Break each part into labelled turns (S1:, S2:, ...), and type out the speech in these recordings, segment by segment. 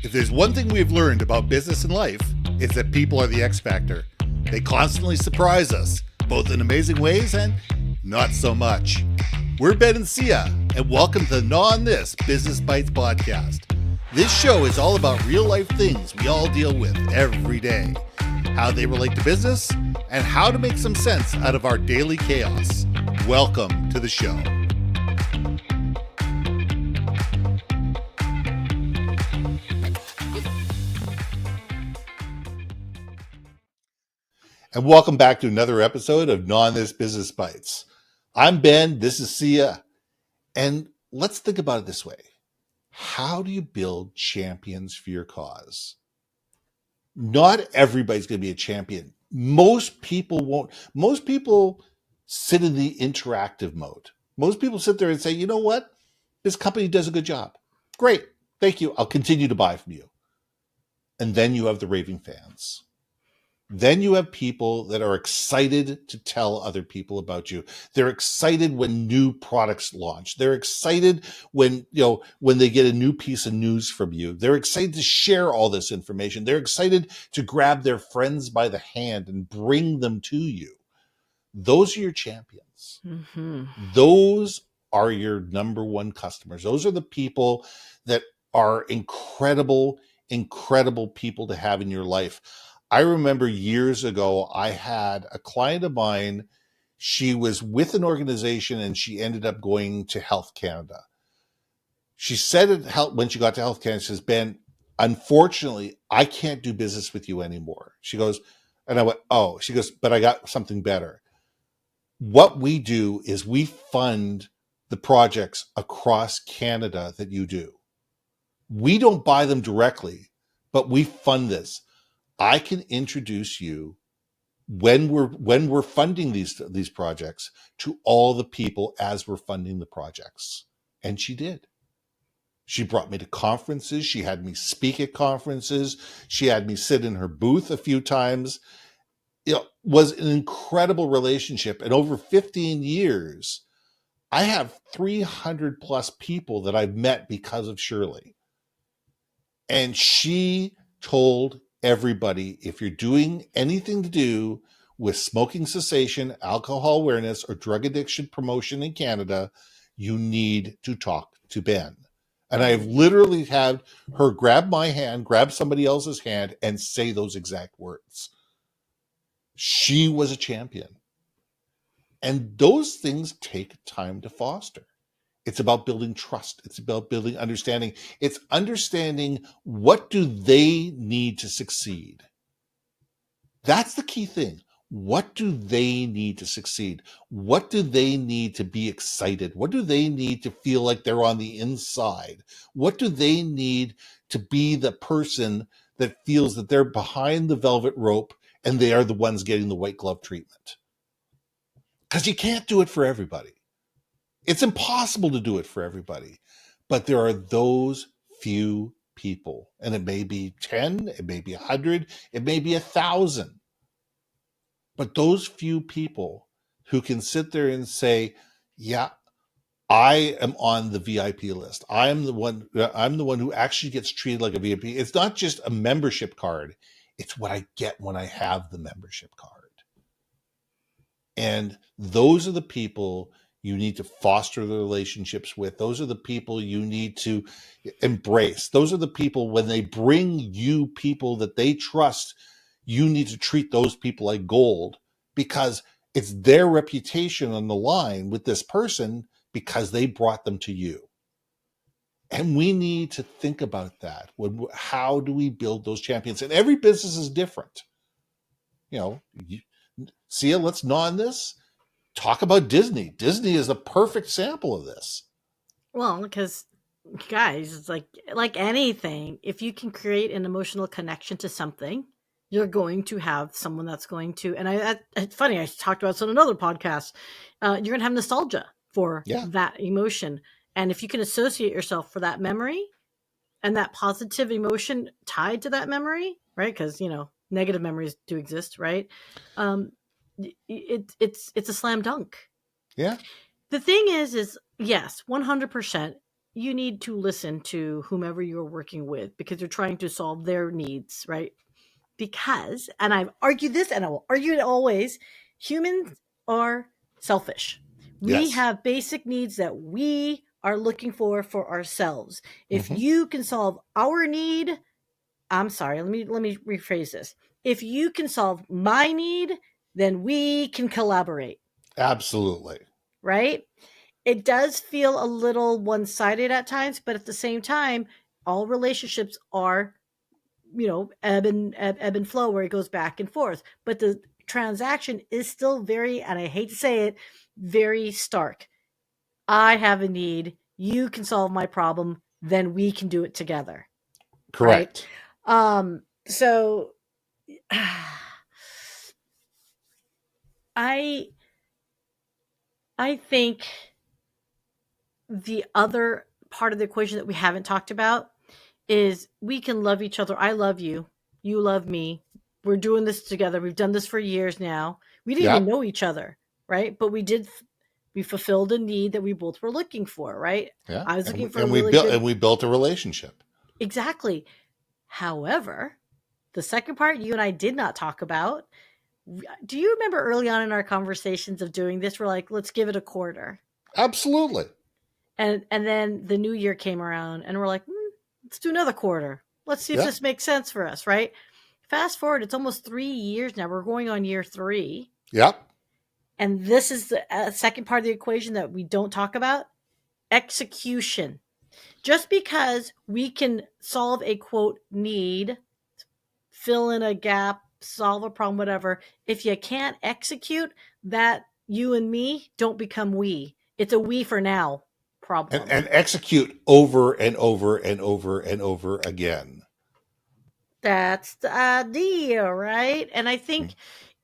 S1: If there's one thing we've learned about business and life, it's that people are the X factor. They constantly surprise us, both in amazing ways and not so much. We're Ben and Syya, and welcome to the On This Business Bites podcast. This show is all about real life things we all deal with every day, how they relate to business, and how to make some sense out of our daily chaos. Welcome to the show. And welcome back to another episode of On This Business Bites. I'm Ben, this is Syya, and let's think about it this way. How do you build champions for your cause? Not everybody's going to be a champion. Most people won't. Most people sit in the interactive mode. Most people sit there and say, you know what? This company does a good job. Great. Thank you. I'll continue to buy from you. And then you have the raving fans. Then you have people that are excited to tell other people about you. They're excited when new products launch. They're excited when they get a new piece of news from you. They're excited to share all this information. They're excited to grab their friends by the hand and bring them to you. Those are your champions. Mm-hmm. Those are your number one customers. Those are the people that are incredible people to have in your life. I remember years ago, I had a client of mine. She was with an organization and she ended up going to Health Canada. She said when she got to Health Canada, she says, Ben, unfortunately, I can't do business with you anymore. She goes, and I went, oh, she goes, but I got something better. What we do is we fund the projects across Canada that you do. We don't buy them directly, but we fund this. I can introduce you when we're funding these projects to all the people as we're funding the projects. And she did. She brought me to conferences. She had me speak at conferences. She had me sit in her booth a few times. It was an incredible relationship. And over 15 years, I have 300 plus people that I've met because of Shirley. And she told everybody, if you're doing anything to do with smoking cessation, alcohol awareness, or drug addiction promotion in Canada, you need to talk to Ben. And I've literally had her grab my hand, grab somebody else's hand, and say those exact words. She was a champion. And those things take time to foster. It's about building trust. It's about building understanding. It's understanding what do they need to succeed. That's the key thing. What do they need to succeed? What do they need to be excited? What do they need to feel like they're on the inside? What do they need to be the person that feels that they're behind the velvet rope and they are the ones getting the white glove treatment? Because you can't do it for everybody. It's impossible to do it for everybody, but there are those few people, and it may be 10, it may be 100, it may be 1,000, but those few people who can sit there and say, yeah, I am on the VIP list. I'm the one who actually gets treated like a VIP. It's not just a membership card. It's what I get when I have the membership card. And those are the people you need to foster the relationships with. Those are the people you need to embrace. Those are the people, when they bring you people that they trust, you need to treat those people like gold, because it's their reputation on the line with this person because they brought them to you. And we need to think about that. How do we build those champions? And every business is different. Syya, let's on this. Talk about Disney. Disney is a perfect sample of this.
S2: Well, because guys, it's like anything. If you can create an emotional connection to something, you're going to have someone that's going to. And it's funny. I talked about this on another podcast. You're going to have nostalgia for that emotion, and if you can associate yourself for that memory and that positive emotion tied to that memory, right? Because negative memories do exist, right? It's a slam dunk.
S1: Yeah.
S2: The thing is yes, 100%. you need to listen to whomever you're working with because you're trying to solve their needs, right? Because, and I've argued this and I will argue it always, humans are selfish. We
S1: Yes.
S2: have basic needs that we are looking for ourselves. If
S1: Hmm.
S2: you can solve our need, I'm sorry, let me rephrase this. If you can solve my need, then we can collaborate,
S1: Absolutely.
S2: right? It does feel a little one-sided at times, but at the same time, all relationships are, ebb and flow where it goes back and forth. But the transaction is still very, and I hate to say it, very stark. I have a need, you can solve my problem, then we can do it together, right?
S1: Correct.
S2: So I I think the other part of the equation that we haven't talked about is we can love each other. I love you. You love me. We're doing this together. We've done this for years now. We didn't even
S1: Yep.
S2: know each other, right? But we fulfilled a need that we both were looking for, right?
S1: Yeah.
S2: I was
S1: And
S2: looking
S1: we,
S2: for a
S1: and we
S2: really
S1: built
S2: good,
S1: and we built a relationship.
S2: exactly. However, the second part you and I did not talk about. Do you remember early on in our conversations of doing this? We're like, let's give it a quarter.
S1: Absolutely.
S2: And then the new year came around and we're like, let's do another quarter. Let's see if
S1: Yeah.
S2: this makes sense for us, right? Fast forward, it's almost 3 years now. We're going on year 3.
S1: Yep.
S2: And this is the second part of the equation that we don't talk about: execution. Just because we can solve a quote need, fill in a gap, solve a problem, whatever, if you can't execute, that you and me don't become we. It's a we for now
S1: And
S2: problem.
S1: and execute over and over and over and over again.
S2: That's the idea, right? And I think,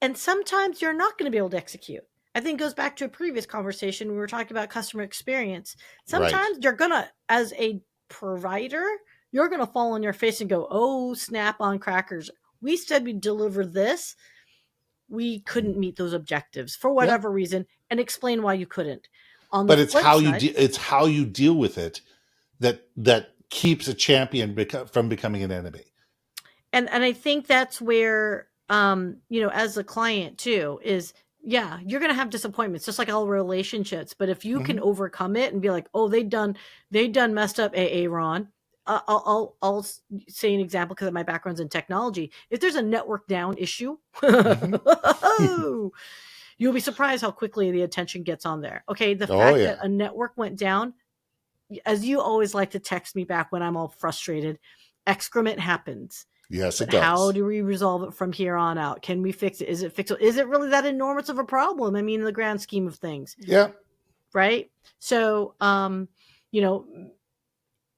S2: and sometimes you're not going to be able to execute. I think it goes back to a previous conversation. We were talking about customer experience.
S1: Right.
S2: Sometimes you're going to, as a provider, you're going to fall on your face and go, oh, snap on crackers. We said we deliver this. We couldn't meet those objectives for
S1: Yeah.
S2: whatever reason, and explain why you couldn't. On the
S1: But it's
S2: flip
S1: how you
S2: side,
S1: it's how you deal with it that keeps a champion from becoming an enemy.
S2: and I think that's where as a client too is, yeah, you're gonna have disappointments just like all relationships, but if you can
S1: Hmm.
S2: overcome it and be like, oh, they done messed up, Ron. I'll say an example because my background's in technology. If there's a network down issue,
S1: Hmm.
S2: you'll be surprised how quickly the attention gets on there. Okay, the
S1: Oh
S2: fact that
S1: yeah.
S2: a network went down, as you always like to text me back when I'm all frustrated, excrement happens.
S1: Yes, it
S2: But how
S1: does.
S2: do we resolve it from here on out? Can we fix it? Is it fixable? Is it really that enormous of a problem? I mean, in the grand scheme of things,
S1: Yeah.
S2: right? So, you know,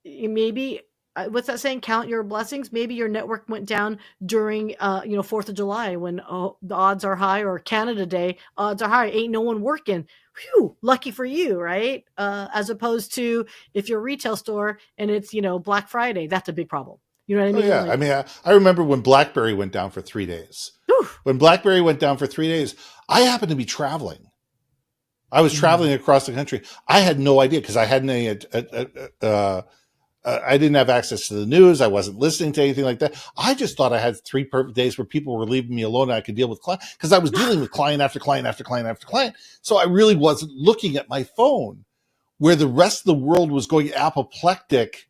S2: maybe what's that saying? Count your blessings. Maybe your network went down during, 4th of July when the odds are high, or Canada Day, odds are high. Ain't no one working. Whew, lucky for you, right? As opposed to if you're a retail store and it's, Black Friday, that's a big problem. You know what I
S1: Oh
S2: mean?
S1: yeah. I
S2: Like,
S1: mean, I remember when BlackBerry went down for 3 days.
S2: whew.
S1: When BlackBerry went down for 3 days, I happened to be traveling. I was traveling across the country. I had no idea because I hadn't any. I didn't have access to the news. I wasn't listening to anything like that. I just thought I had 3 perfect days where people were leaving me alone and I could deal with clients because I was dealing with client after client after client after client. So I really wasn't looking at my phone where the rest of the world was going apoplectic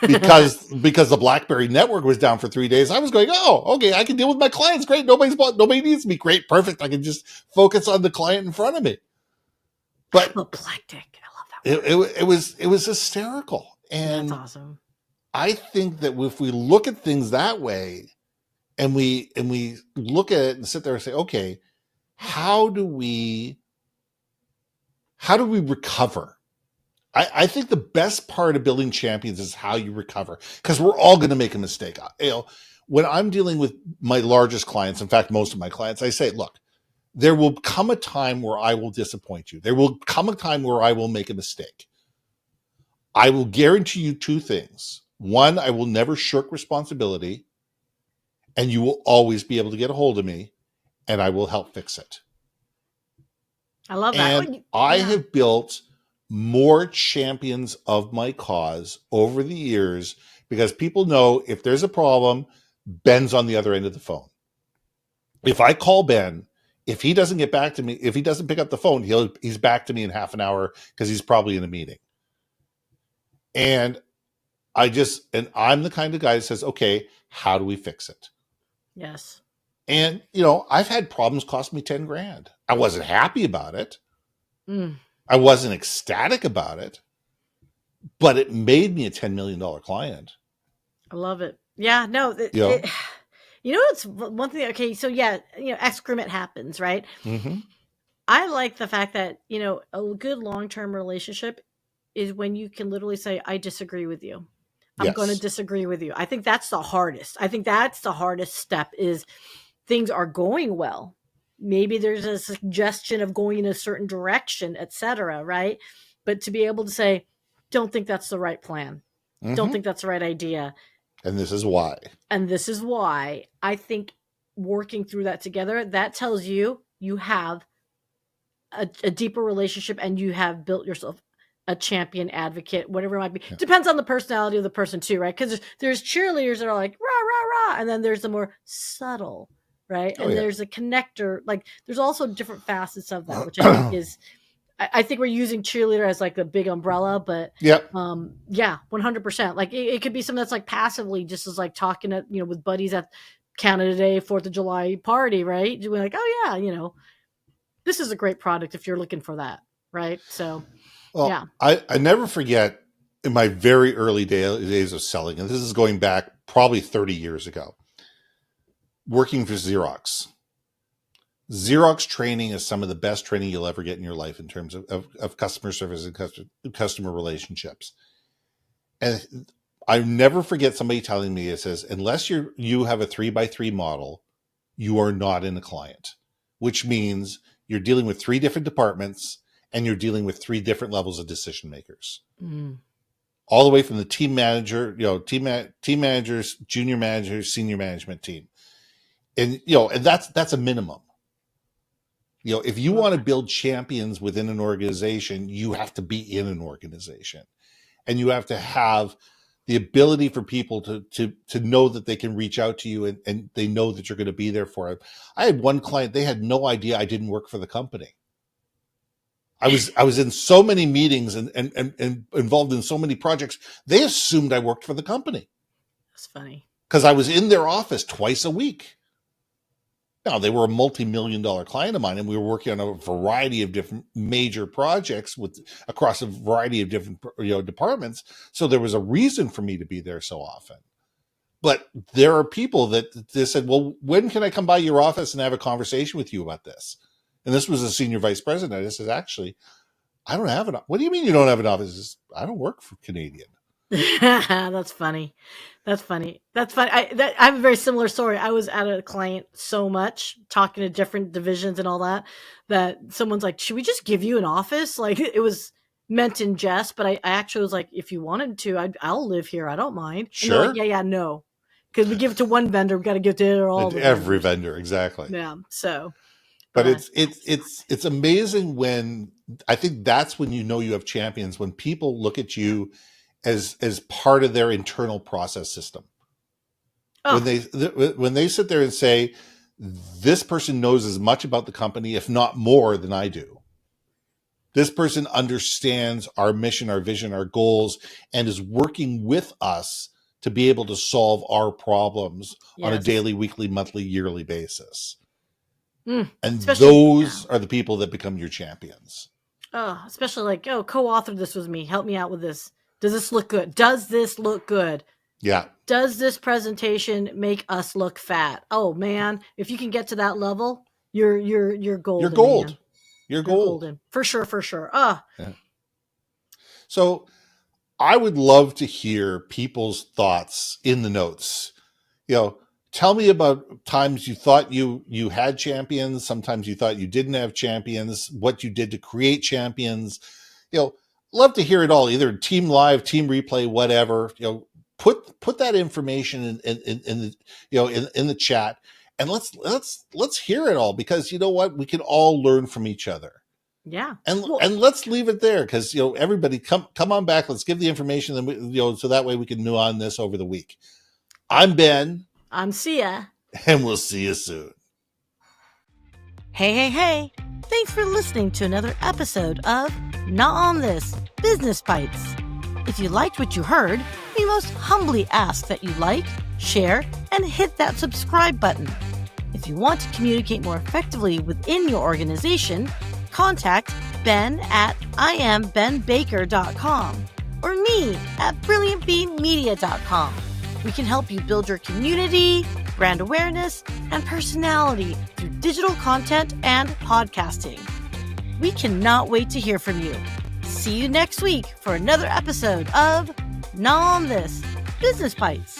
S1: because the BlackBerry network was down for 3 days. I was going, oh, okay, I can deal with my clients. Great. Nobody needs me. Great. Perfect. I can just focus on the client in front of me. But
S2: Apoplectic. I love that
S1: it,
S2: word.
S1: it was hysterical.
S2: That's
S1: And
S2: awesome.
S1: I think that if we look at things that way and we look at it and sit there and say, okay, how do we recover? I think the best part of building champions is how you recover because we're all going to make a mistake. When I'm dealing with my largest clients, in fact, most of my clients, I say, look, there will come a time where I will disappoint you. There will come a time where I will make a mistake. I will guarantee you 2 things. One, I will never shirk responsibility, and you will always be able to get a hold of me, and I will help fix it.
S2: I love that.
S1: And I
S2: Yeah.
S1: have built more champions of my cause over the years because people know if there's a problem, Ben's on the other end of the phone. If I call Ben, if he doesn't get back to me, if he doesn't pick up the phone, he's back to me in half an hour because he's probably in a meeting. And I'm the kind of guy that says, okay, how do we fix it?
S2: Yes.
S1: And, I've had problems cost me 10 grand. I wasn't happy about it. I wasn't ecstatic about it, but it made me a $10 million client.
S2: I love it. Yeah, no, it's one thing. Okay, so excrement happens, right?
S1: Mm-hmm.
S2: I like the fact that, a good long-term relationship is when you can literally say, I disagree with you. I'm going to disagree with you. I think that's the hardest. I think that's the hardest step is things are going well. Maybe there's a suggestion of going in a certain direction, etc. Right? But to be able to say, don't think that's the right plan. Mm-hmm. Don't think that's the right idea.
S1: And this is why.
S2: I think working through that together, that tells you have a deeper relationship and you have built yourself a champion advocate, whatever it might be. Yeah. Depends on the personality of the person too, right? Because there's cheerleaders that are like, rah, rah, rah. And then there's the more subtle, right? And there's a connector. Like there's also different facets of that, which I think is, I think we're using cheerleader as like the big umbrella, but 100%. Like it could be something that's like passively just as like talking at, with buddies at Canada Day, 4th of July party, right? We're like, oh yeah, this is a great product if you're looking for that, right? So,
S1: I never forget in my very early days of selling, and this is going back probably 30 years ago, working for Xerox. Xerox training is some of the best training you'll ever get in your life in terms of customer service and customer relationships. And I never forget somebody telling me, it says, unless you have a 3x3 model, you are not in a client, which means you're dealing with 3 different departments and you're dealing with 3 different levels of decision makers. All the way from the team manager, team managers, junior managers, senior management team. And, and that's a minimum. If you want to build champions within an organization, you have to be in an organization and you have to have the ability for people to know that they can reach out to you and they know that you're going to be there for them. I had one client, they had no idea I didn't work for the company. I was in so many meetings and involved in so many projects. They assumed I worked for the company.
S2: That's funny.
S1: Because I was in their office twice a week. Now, they were a multi-million-dollar client of mine, and we were working on a variety of different major projects across a variety of different departments. So there was a reason for me to be there so often. But there are people that they said, well, when can I come by your office and have a conversation with you about this? And this was a senior vice president. I said, actually, I don't have an office. What do you mean you don't have an office? I don't work for Canadian.
S2: That's funny. I have a very similar story. I was at a client so much talking to different divisions and all that someone's like, should we just give you an office? Like it was meant in jest, but I actually was like, if you wanted to, I'll live here. I don't mind.
S1: Sure.
S2: Like, yeah, no. Because we give it to one vendor, we got to give it to all the
S1: every vendor. Exactly.
S2: Yeah. So,
S1: but it's amazing when I think that's when you have champions, when people look at you as part of their internal process system. Oh. When they sit there and say, this person knows as much about the company, if not more than I do. This person understands our mission, our vision, our goals, and is working with us to be able to solve our problems on a daily, weekly, monthly, yearly basis. And those are the people that become your champions.
S2: Oh, especially like, co-authored this with me. Help me out with this. Does this look good? Does this look good?
S1: Yeah.
S2: Does this presentation make us look fat? Oh man, if you can get to that level, you're golden.
S1: You're gold.
S2: Man.
S1: You're golden.
S2: For sure.
S1: Yeah. So I would love to hear people's thoughts in the notes. Tell me about times you thought you had champions. Sometimes you thought you didn't have champions, what you did to create champions. Love to hear it all, either team live, team replay, whatever. Put that information in the chat, and let's hear it all, because you know what, we can all learn from each other.
S2: Yeah.
S1: And
S2: Well,
S1: and let's leave it there, because everybody come on back. Let's give the information, and so that way we can move on this over the week. I'm Ben,
S2: I'm Syya.
S1: and we'll see you soon.
S2: Hey. Thanks for listening to another episode of Not on This Business Bites. If you liked what you heard, we most humbly ask that you like, share, and hit that subscribe button. If you want to communicate more effectively within your organization, contact Ben at IamBenBaker.com or me at BrilliantBeanMedia.com. We can help you build your community, brand awareness, and personality through digital content and podcasting. We cannot wait to hear from you. See you next week for another episode of Not on This Business Bites.